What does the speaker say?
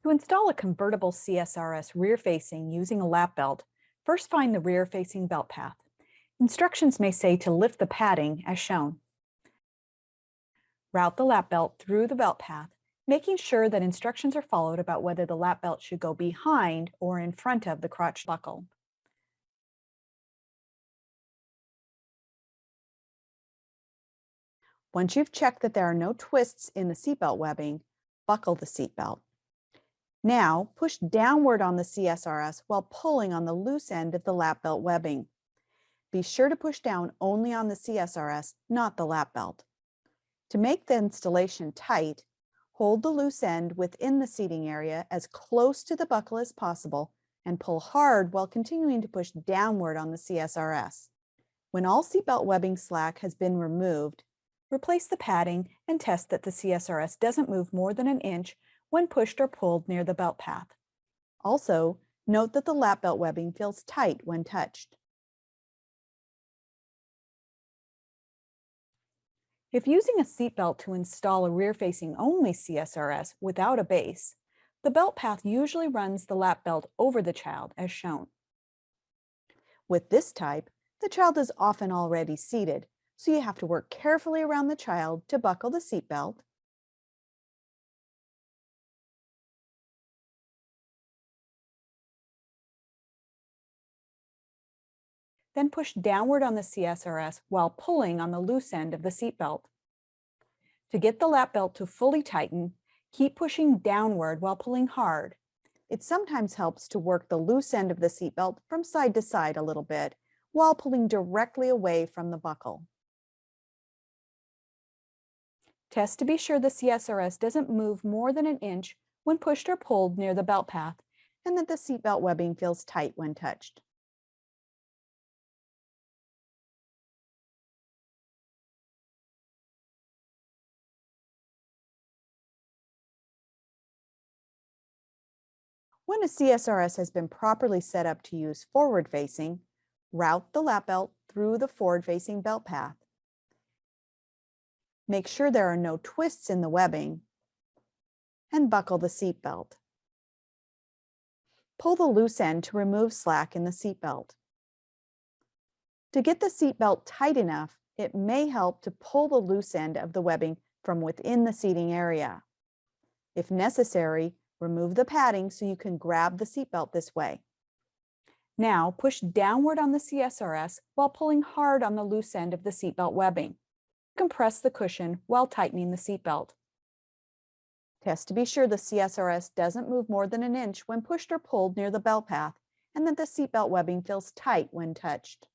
To install a convertible CSRS rear facing using a lap belt, first find the rear facing belt path. Instructions may say to lift the padding as shown. Route the lap belt through the belt path, making sure that instructions are followed about whether the lap belt should go behind or in front of the crotch buckle. Once you've checked that there are no twists in the seatbelt webbing, buckle the seatbelt. Now, push downward on the CSRS while pulling on the loose end of the lap belt webbing. Be sure to push down only on the CSRS, not the lap belt. To make the installation tight, hold the loose end within the seating area as close to the buckle as possible and pull hard while continuing to push downward on the CSRS. When all seatbelt webbing slack has been removed, replace the padding and test that the CSRS doesn't move more than an inch when pushed or pulled near the belt path. Also, note that the lap belt webbing feels tight when touched. If using a seatbelt to install a rear-facing only CSRS without a base, the belt path usually runs the lap belt over the child as shown. With this type, the child is often already seated, so you have to work carefully around the child to buckle the seatbelt, then push downward on the CSRS while pulling on the loose end of the seatbelt. To get the lap belt to fully tighten, keep pushing downward while pulling hard. It sometimes helps to work the loose end of the seatbelt from side to side a little bit while pulling directly away from the buckle. Test to be sure the CSRS doesn't move more than an inch when pushed or pulled near the belt path and that the seatbelt webbing feels tight when touched. When a CSRS has been properly set up to use forward-facing, route the lap belt through the forward-facing belt path. Make sure there are no twists in the webbing, and buckle the seat belt. Pull the loose end to remove slack in the seat belt. To get the seat belt tight enough, it may help to pull the loose end of the webbing from within the seating area. If necessary, remove the padding so you can grab the seatbelt this way. Now push downward on the CSRS while pulling hard on the loose end of the seatbelt webbing. Compress the cushion while tightening the seatbelt. Test to be sure the CSRS doesn't move more than an inch when pushed or pulled near the belt path and that the seatbelt webbing feels tight when touched.